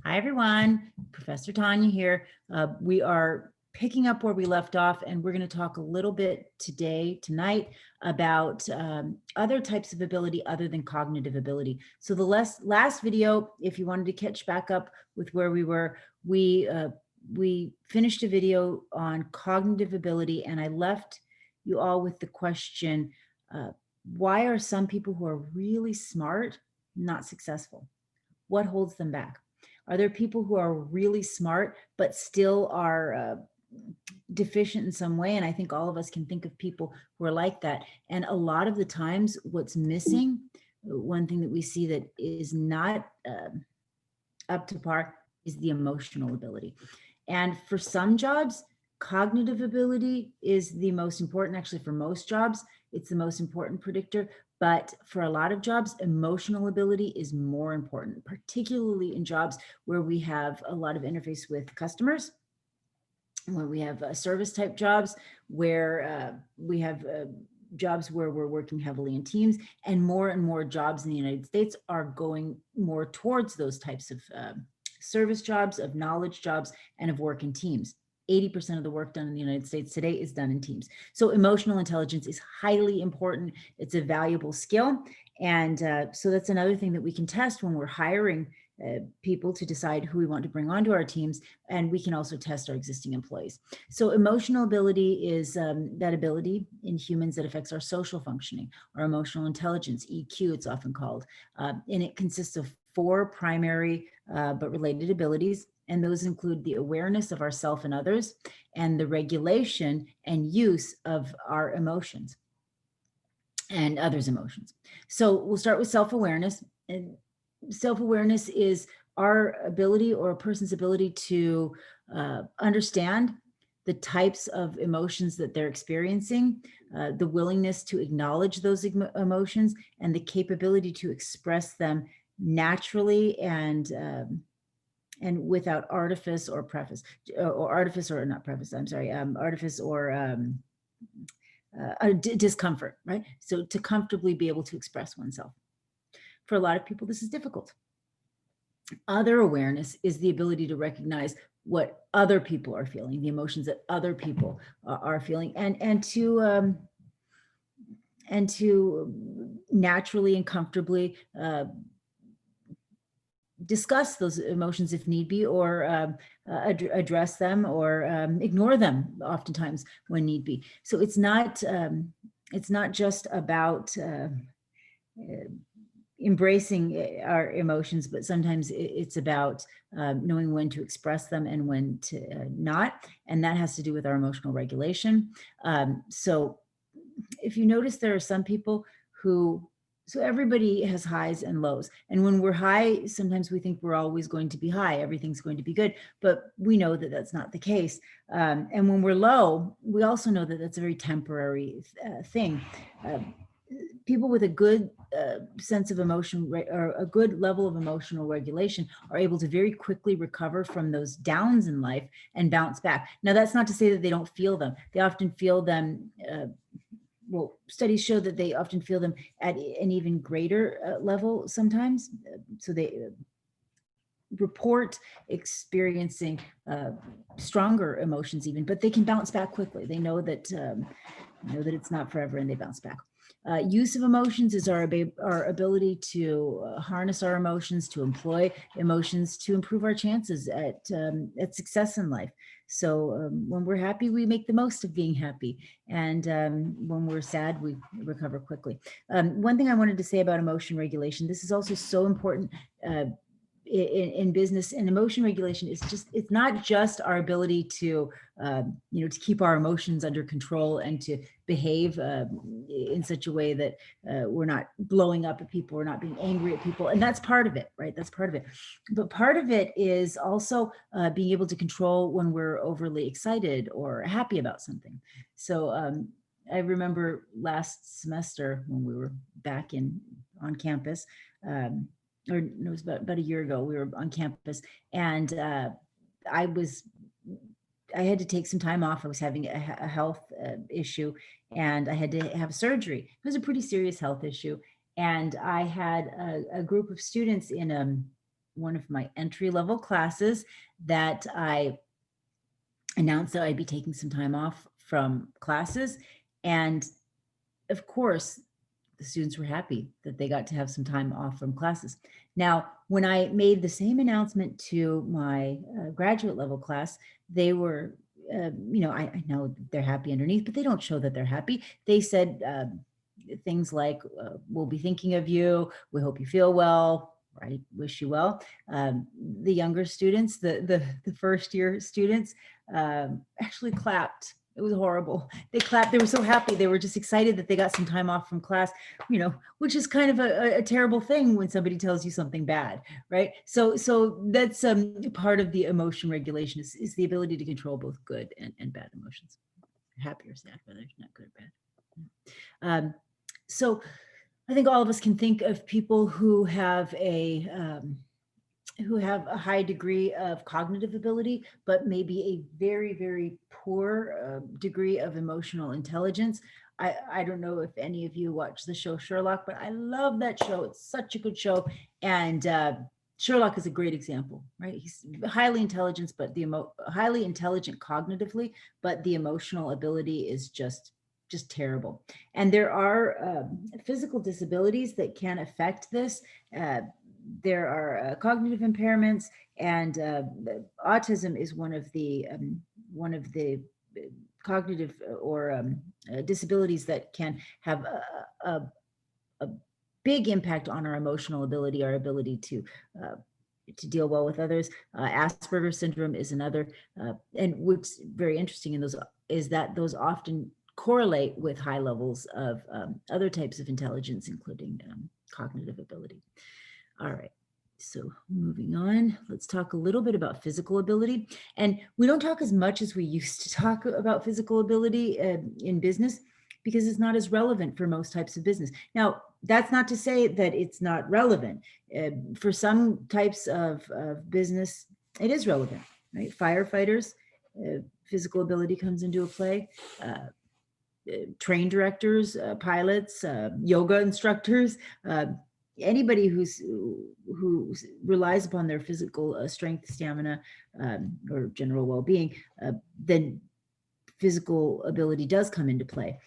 Hi, everyone. Professor Tanya here. We are picking up where we left off, and we're going to talk a little bit tonight, about other types of ability other than cognitive ability. So the last video, if you wanted to catch back up with where we were, we finished a video on cognitive ability, and I left you all with the question, why are some people who are really smart not successful? What holds them back? Are there people who are really smart but still are deficient in some way? And I think all of us can think of people who are like that. And a lot of the times, what's missing, one thing that we see that is not up to par, is the emotional ability. And for some jobs, cognitive ability is the most important. Actually, for most jobs, it's the most important predictor. But for a lot of jobs, emotional ability is more important, particularly in jobs where we have a lot of interface with customers, where we have service type jobs, where we have jobs where we're working heavily in teams, and more jobs in the United States are going more towards those types of service jobs, of knowledge jobs, and of work in teams. 80% of the work done in the United States today is done in teams. So emotional intelligence is highly important. It's a valuable skill. And so that's another thing that we can test when we're hiring people to decide who we want to bring onto our teams. And we can also test our existing employees. So emotional ability is that ability in humans that affects our social functioning, our emotional intelligence, EQ, it's often called. And it consists of four primary but related abilities. And those include the awareness of ourself and others, and the regulation and use of our emotions and others' emotions. So we'll start with self-awareness. And self-awareness is our ability, or a person's ability, to understand the types of emotions that they're experiencing, the willingness to acknowledge those emotions, and the capability to express them naturally and without artifice or preface, or artifice or not preface, I'm sorry, artifice or discomfort, right? So to comfortably be able to express oneself. For a lot of people, this is difficult. Other awareness is the ability to recognize what other people are feeling, the emotions that other people are feeling, and to naturally and comfortably discuss those emotions if need be, or address them, or ignore them oftentimes when need be. So it's not just about embracing our emotions, but sometimes it's about knowing when to express them and when to not. And that has to do with our emotional regulation. So if you notice, there are some people who, so everybody has highs and lows. And when we're high, sometimes we think we're always going to be high, everything's going to be good, but we know that that's not the case. And when we're low, we also know that that's a very temporary thing. People with a good sense of emotion, or a good level of emotional regulation, are able to very quickly recover from those downs in life and bounce back. Now, that's not to say that they don't feel them. They often feel them. Well, studies show that they often feel them at an even greater level sometimes. So they report experiencing stronger emotions even, but they can bounce back quickly. They know that it's not forever, and they bounce back. Use of emotions is our ability to harness our emotions, to employ emotions, to improve our chances at success in life. So when we're happy, we make the most of being happy. And when we're sad, we recover quickly. One thing I wanted to say about emotion regulation, this is also so important in business. And emotion regulation is it's not just our ability to to keep our emotions under control and to behave in such a way that we're not blowing up at people, we're not being angry at people, and that's part of it, right? That's part of it. But part of it is also being able to control when we're overly excited or happy about something. So I remember last semester when we were back on campus, or no, it was about a year ago, we were on campus, and I had to take some time off. I was having a health issue, and I had to have surgery. It was a pretty serious health issue. And I had a group of students in one of my entry-level classes that I announced that I'd be taking some time off from classes. And of course, the students were happy that they got to have some time off from classes. Now, when I made the same announcement to my graduate level class, they were, I know they're happy underneath, but they don't show that they're happy. They said things like, we'll be thinking of you. We hope you feel well. I wish you well. The younger students, the first year students, actually clapped. It was horrible. They clapped. They were so happy. They were just excited that they got some time off from class, which is kind of a terrible thing when somebody tells you something bad, right? So that's part of the emotion regulation is the ability to control both good and bad emotions, happy or sad, whether it's not good or bad. So I think all of us can think of people who have a high degree of cognitive ability, but maybe a very, very poor degree of emotional intelligence. I don't know if any of you watch the show Sherlock, but I love that show. It's such a good show. And Sherlock is a great example, right? He's highly intelligent, but highly intelligent cognitively, but the emotional ability is just terrible. And there are physical disabilities that can affect this. There are cognitive impairments, and autism is one of the cognitive or disabilities that can have a big impact on our emotional ability, our ability to deal well with others. Asperger's syndrome is another, and what's very interesting in those is that those often correlate with high levels of other types of intelligence, including cognitive ability. All right, so moving on, let's talk a little bit about physical ability. And we don't talk as much as we used to talk about physical ability in business because it's not as relevant for most types of business. Now, that's not to say that it's not relevant. For some types of business, it is relevant, right? Firefighters, physical ability comes into play. Train directors, pilots, yoga instructors, anybody who relies upon their physical strength, stamina, or general well-being, then physical ability does come into play.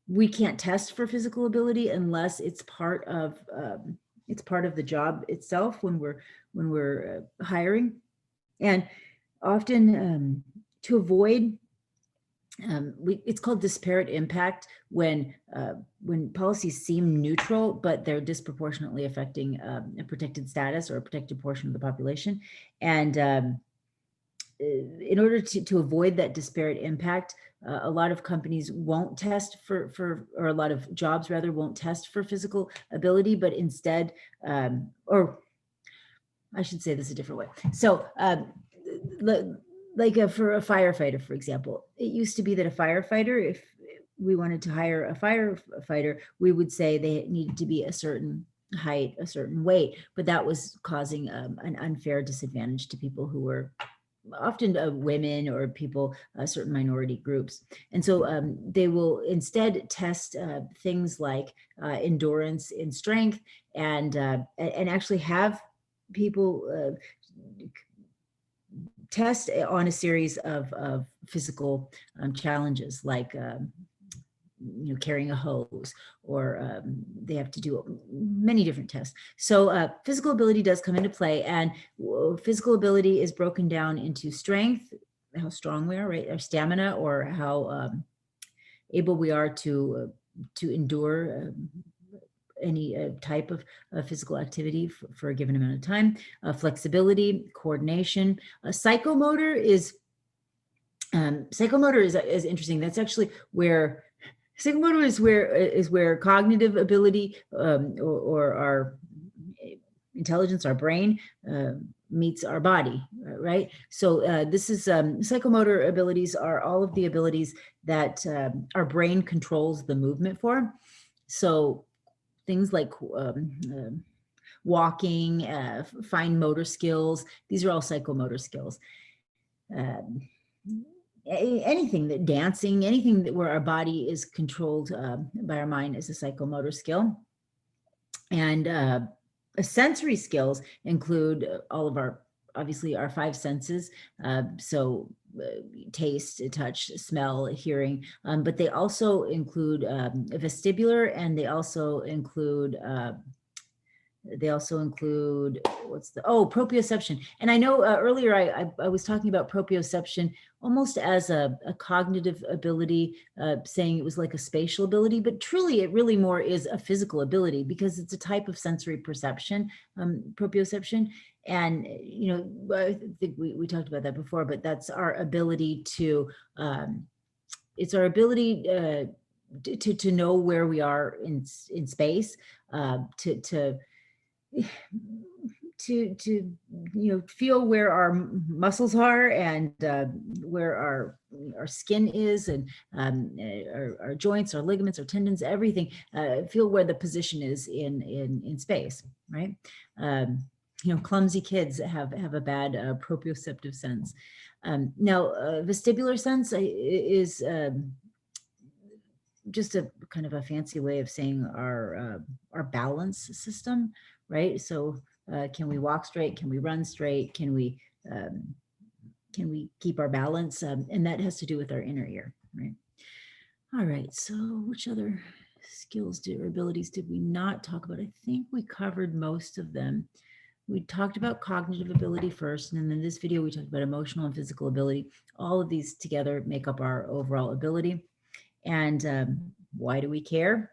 We can't test for physical ability unless it's part of the job itself when we're hiring, and often to avoid. It's called disparate impact when policies seem neutral, but they're disproportionately affecting a protected status or a protected portion of the population. And in order to avoid that disparate impact, a lot of companies won't test or a lot of jobs rather won't test for physical ability, but instead, or I should say this a different way. So for a firefighter, for example, it used to be that a firefighter, if we wanted to hire a firefighter, we would say they needed to be a certain height, a certain weight, but that was causing an unfair disadvantage to people who were often women or people, certain minority groups. And so they will instead test things like endurance and strength, and actually have people test on a series of physical challenges, like carrying a hose, or they have to do many different tests. So physical ability does come into play, and physical ability is broken down into strength, how strong we are, right? Our stamina, or how able we are to endure any type of physical activity for a given amount of time. Flexibility, coordination. Psychomotor is interesting. That's actually where psychomotor is where cognitive ability or our intelligence, our brain, meets our body, right? So this is psychomotor abilities are all of the abilities that our brain controls the movement for. So things like walking, fine motor skills, these are all psychomotor skills. Anything that dancing, anything that where our body is controlled by our mind is a psychomotor skill. And Sensory skills include all of our, obviously, our five senses. Taste, touch, smell, hearing, but they also include vestibular, and they also include proprioception. And I know earlier I was talking about proprioception almost as a cognitive ability, saying it was like a spatial ability, but truly it really more is a physical ability, because it's a type of sensory perception, proprioception. And, I think we talked about that before, but that's our ability to, it's our ability to know where we are in space, to feel where our muscles are, and where our skin is, and our joints, our ligaments, our tendons, everything, feel where the position is in space, right? Clumsy kids have a bad proprioceptive sense. Now, vestibular sense is just a kind of a fancy way of saying our balance system, right? So can we walk straight? Can we run straight? Can we keep our balance? And that has to do with our inner ear, right? All right, so which other skills or abilities did we not talk about? I think we covered most of them. We talked about cognitive ability first, and then in this video, we talked about emotional and physical ability. All of these together make up our overall ability. And why do we care?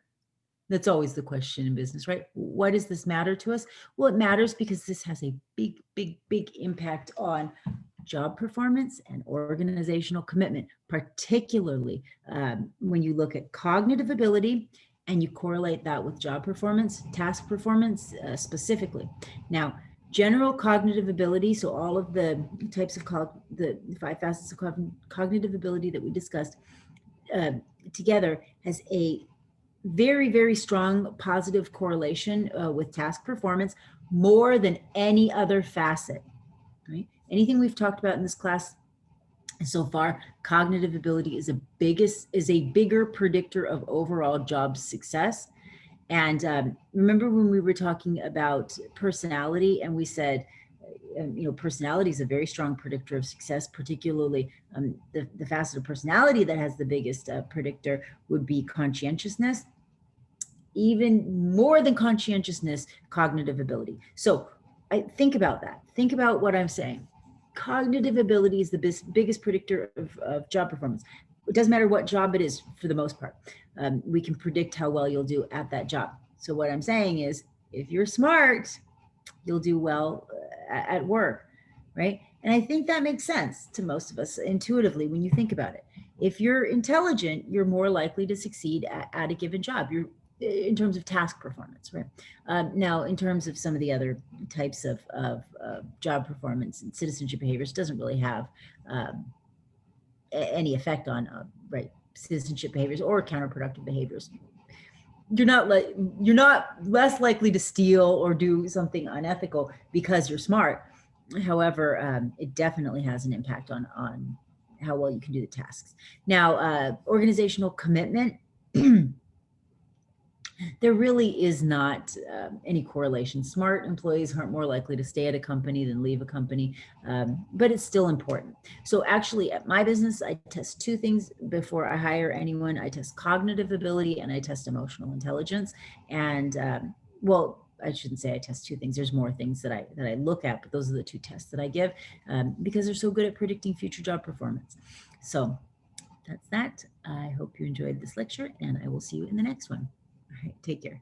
That's always the question in business, right? Why does this matter to us? Well, it matters because this has a big, big, big impact on job performance and organizational commitment, particularly when you look at cognitive ability and you correlate that with job performance, task performance specifically. Now, general cognitive ability, so all of the types of the 5 facets of cognitive ability that we discussed together, has a very, very strong positive correlation with task performance, more than any other facet, right? Anything we've talked about in this class so far, cognitive ability is a bigger predictor of overall job success. And remember when we were talking about personality, and we said, personality is a very strong predictor of success, particularly the facet of personality that has the biggest predictor would be conscientiousness. Even more than conscientiousness, cognitive ability. So I think about that. Think about what I'm saying. Cognitive ability is the biggest predictor of job performance. It doesn't matter what job it is, for the most part. We can predict how well you'll do at that job. So what I'm saying is, if you're smart, you'll do well at work, right? And I think that makes sense to most of us intuitively when you think about it. If you're intelligent, you're more likely to succeed at a given job. You're in terms of task performance, right? Now, in terms of some of the other types of job performance and citizenship behaviors, doesn't really have any effect on right, citizenship behaviors or counterproductive behaviors. You're not less likely to steal or do something unethical because you're smart. However, it definitely has an impact on how well you can do the tasks. Now, organizational commitment. There really is not any correlation. Smart employees aren't more likely to stay at a company than leave a company, but it's still important. So actually at my business, I test 2 things before I hire anyone. I test cognitive ability and I test emotional intelligence. And well, I shouldn't say I test 2 things. There's more things that I look at, but those are the 2 tests that I give because they're so good at predicting future job performance. So that's that. I hope you enjoyed this lecture, and I will see you in the next one. All right, take care.